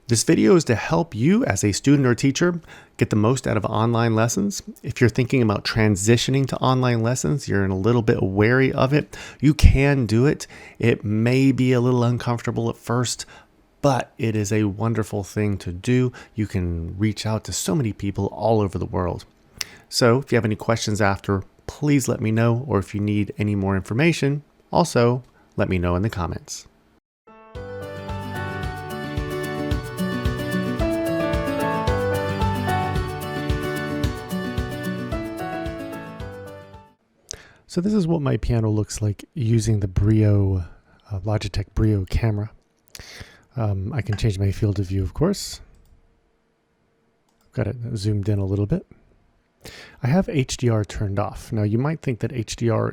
This video is to help you as a student or teacher get the most out of online lessons. If you're thinking about transitioning to online lessons, you're a little bit wary of it, you can do it. It may be a little uncomfortable at first, but it is a wonderful thing to do. You can reach out to so many people all over the world. So if you have any questions after, please let me know, or if you need any more information, also let me know in the comments. So this is what my piano looks like using the Brio, Logitech Brio camera. I can change my field of view, of course. I've got it zoomed in a little bit. I have HDR turned off. Now you might think that HDR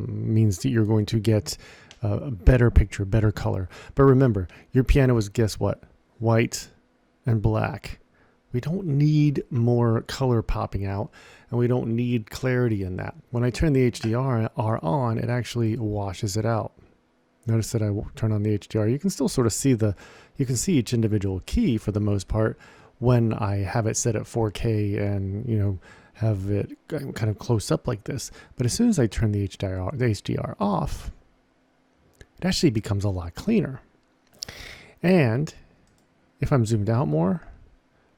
means that you're going to get a better picture, better color. But remember, your piano is, guess what? White and black. We don't need more color popping out, and we don't need clarity in that. When I turn the HDR on, it actually washes it out. Notice that I turn on the HDR. You can still sort of see you can see each individual key for the most part when I have it set at 4K and, have it kind of close up like this. But as soon as I turn the HDR off, it actually becomes a lot cleaner. And if I'm zoomed out more,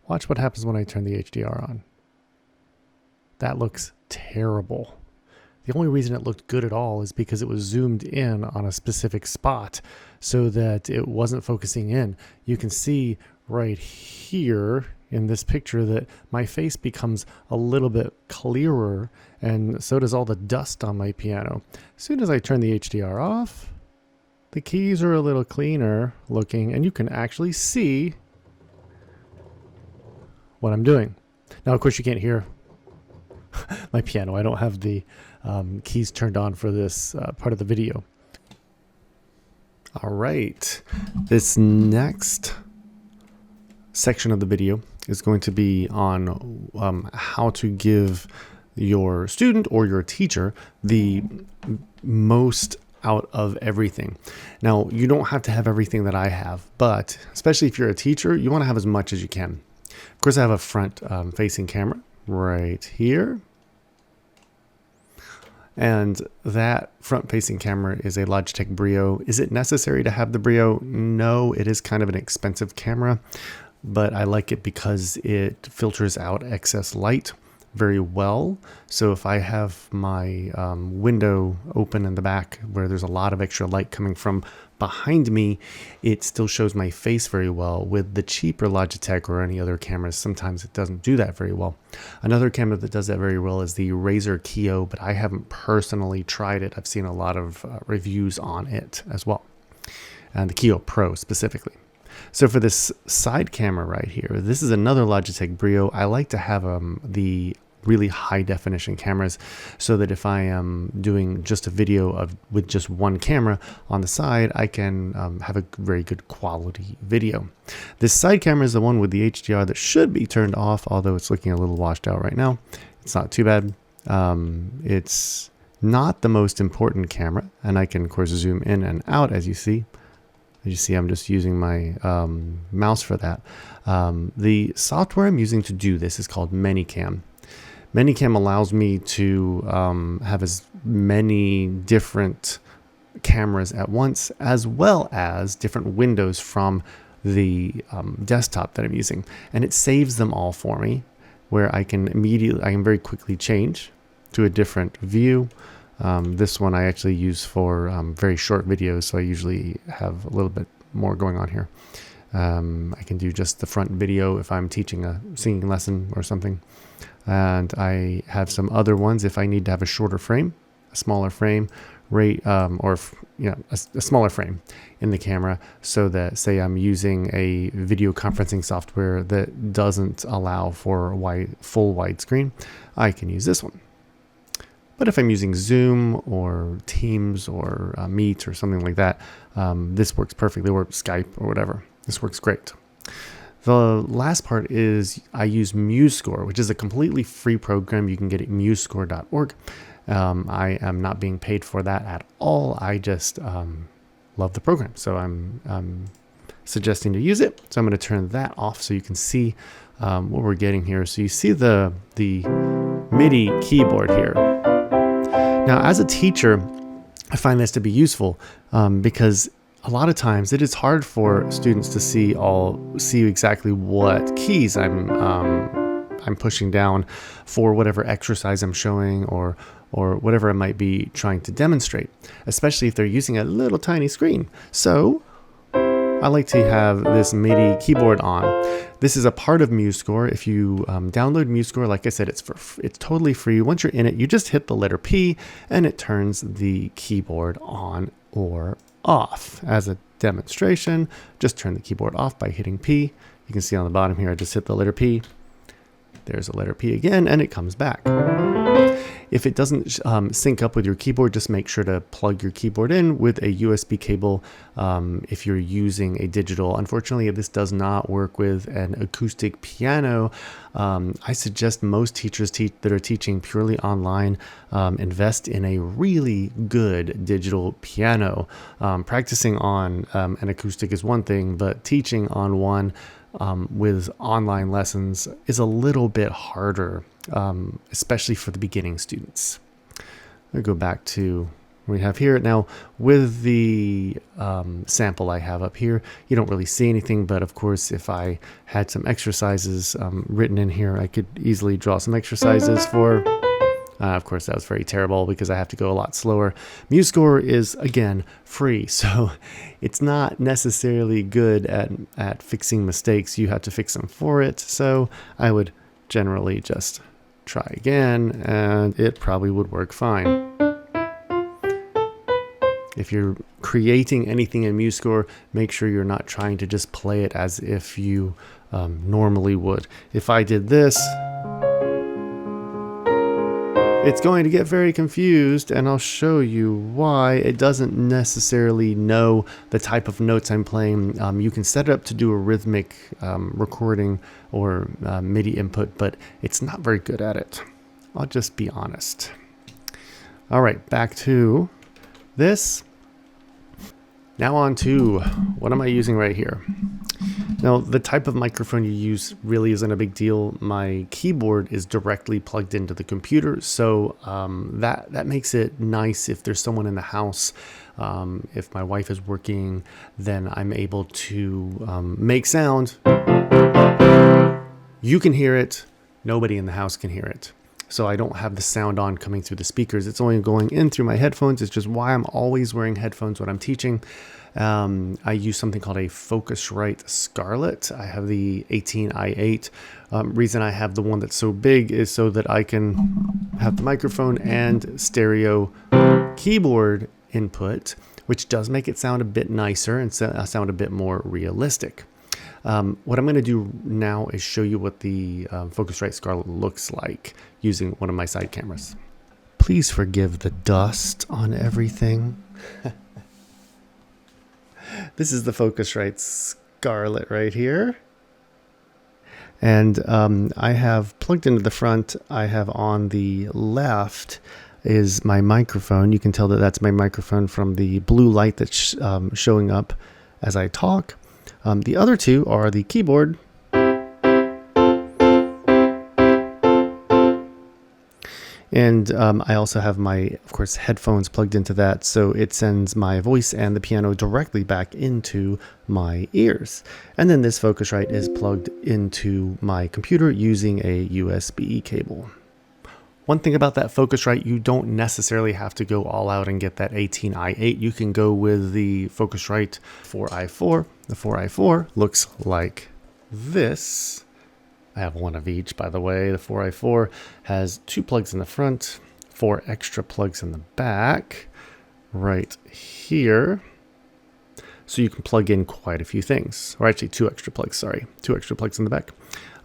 watch what happens when I turn the HDR on. That looks terrible. The only reason it looked good at all is because it was zoomed in on a specific spot so that it wasn't focusing in. You can see right here in this picture that my face becomes a little bit clearer, and so does all the dust on my piano. As soon as I turn the HDR off, the keys are a little cleaner looking, and you can actually see what I'm doing. Now, of course, you can't hear my piano. I don't have the keys turned on for this part of the video. All right, this next section of the video is going to be on how to give your student or your teacher the most out of everything. Now, you don't have to have everything that I have, but especially if you're a teacher, you want to have as much as you can. Of course, I have a front facing camera right here. And that front-facing camera is a Logitech Brio. Is it necessary to have the Brio? No, it is kind of an expensive camera, but I like it because it filters out excess light very well. So if I have my window open in the back where there's a lot of extra light coming from behind me, it still shows my face very well. With the cheaper Logitech or any other cameras, sometimes it doesn't do that very well. Another camera that does that very well is the Razer Kiyo, but I haven't personally tried it. I've seen a lot of reviews on it as well, and the Kiyo Pro specifically. So for this side camera right here, this is another Logitech Brio. I like to have the really high definition cameras so that if I am doing just a video with just one camera on the side, I can have a very good quality video. This side camera is the one with the HDR that should be turned off, although it's looking a little washed out right now. It's not too bad. It's not the most important camera, and I can of course zoom in and out as you see. As you see, I'm just using my mouse for that. The software I'm using to do this is called ManyCam. ManyCam allows me to have as many different cameras at once, as well as different windows from the desktop that I'm using. And it saves them all for me, where I can very quickly change to a different view. This one I actually use for very short videos, so I usually have a little bit more going on here. I can do just the front video if I'm teaching a singing lesson or something. And I have some other ones if I need to have a shorter frame, a smaller frame, a smaller frame in the camera, so that, say, I'm using a video conferencing software that doesn't allow for full widescreen, I can use this one. But if I'm using Zoom or Teams or Meet or something like that, this works perfectly, or Skype or whatever. This works great. The last part is I use MuseScore, which is a completely free program. You can get it at musescore.org. I am not being paid for that at all. I just love the program. So I'm suggesting to use it. So I'm going to turn that off so you can see what we're getting here. So you see the MIDI keyboard here. Now, as a teacher, I find this to be useful because a lot of times it is hard for students to see exactly what keys I'm pushing down for whatever exercise I'm showing or whatever I might be trying to demonstrate, especially if they're using a little tiny screen. So I like to have this MIDI keyboard on. This is a part of MuseScore. If you download MuseScore, like I said, it's totally free. Once you're in it, you just hit the letter P and it turns the keyboard on or off. As a demonstration, just turn the keyboard off by hitting P. You can see on the bottom here, I just hit the letter P. There's a letter P again, and it comes back. If it doesn't sync up with your keyboard, just make sure to plug your keyboard in with a USB cable if you're using a digital. Unfortunately, this does not work with an acoustic piano. I suggest most teachers that are teaching purely online invest in a really good digital piano. Practicing on an acoustic is one thing, but teaching on one with online lessons is a little bit harder, especially for the beginning students. I'll go back to what we have here. Now, with the sample I have up here, you don't really see anything, but of course, if I had some exercises written in here, I could easily draw some exercises for... of course, that was very terrible because I have to go a lot slower. MuseScore is, again, free, so it's not necessarily good at fixing mistakes. You have to fix them for it, so I would generally just try again, and it probably would work fine. If you're creating anything in MuseScore, make sure you're not trying to just play it as if you normally would. If I did this, it's going to get very confused, and I'll show you why. It doesn't necessarily know the type of notes I'm playing. You can set it up to do a rhythmic recording or MIDI input, but it's not very good at it. I'll just be honest. All right, back to this. Now on to what am I using right here? Now, the type of microphone you use really isn't a big deal. My keyboard is directly plugged into the computer, so that makes it nice if there's someone in the house. If my wife is working, then I'm able to make sound. You can hear it. Nobody in the house can hear it. So I don't have the sound on coming through the speakers. It's only going in through my headphones. It's just why I'm always wearing headphones when I'm teaching. I use something called a Focusrite Scarlett. I have the 18i8. Reason I have the one that's so big is so that I can have the microphone and stereo keyboard input, which does make it sound a bit nicer and sound a bit more realistic. What I'm going to do now is show you what the Focusrite Scarlett looks like using one of my side cameras. Please forgive the dust on everything. This is the Focusrite Scarlett right here. And I have plugged into the front. I have on the left is my microphone. You can tell that that's my microphone from the blue light that's showing up as I talk. The other two are the keyboard and I also have my, of course, headphones plugged into that, so it sends my voice and the piano directly back into my ears. And then this Focusrite is plugged into my computer using a USB cable. One thing about that Focusrite, you don't necessarily have to go all out and get that 18i8. You can go with the Focusrite 4i4. The 4i4 looks like this. I have one of each, by the way. The 4i4 has 2 plugs in the front, 4 extra plugs in the back, right here. So you can plug in quite a few things, or actually 2 extra plugs, sorry. 2 extra plugs in the back.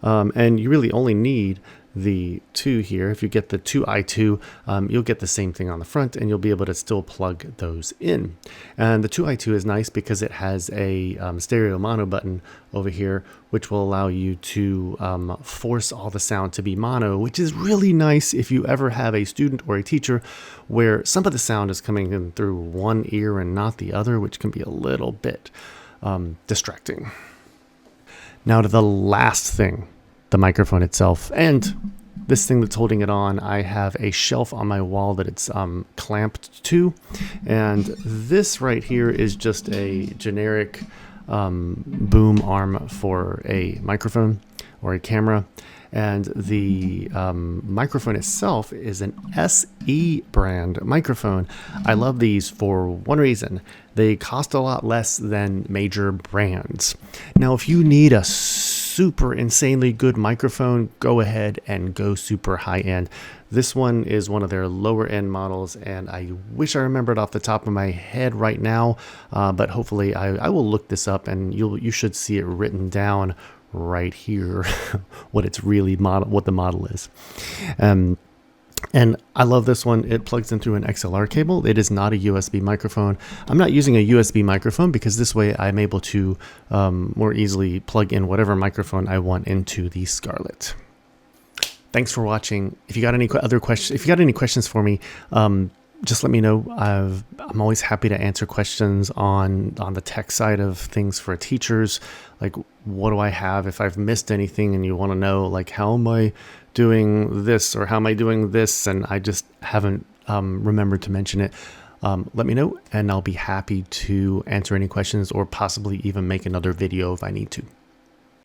And you really only need the 2 here. If you get the 2i2, you'll get the same thing on the front, and you'll be able to still plug those in. And the 2i2 is nice because it has a stereo mono button over here, which will allow you to force all the sound to be mono, which is really nice if you ever have a student or a teacher where some of the sound is coming in through one ear and not the other, which can be a little bit distracting. Now to the last thing, the microphone itself. And this thing that's holding it on, I have a shelf on my wall that it's clamped to. And this right here is just a generic boom arm for a microphone or a camera. And the microphone itself is an SE brand microphone. I love these for one reason. They cost a lot less than major brands. Now, if you need a super insanely good microphone, go ahead and go super high end. This one is one of their lower end models, and I wish I remembered off the top of my head right now, but hopefully I will look this up, and you should see it written down right here what the model is. And I love this one. It plugs in through an XLR cable. It is not a USB microphone. I'm not using a USB microphone because this way I'm able to more easily plug in whatever microphone I want into the Scarlett. Thanks for watching. If you got any other questions, if you got any questions for me, just let me know. I'm always happy to answer questions on the tech side of things for teachers. Like, what do I have if I've missed anything and you want to know, like, how am I doing this or how am I doing this? And I just haven't remembered to mention it. Let me know and I'll be happy to answer any questions or possibly even make another video if I need to.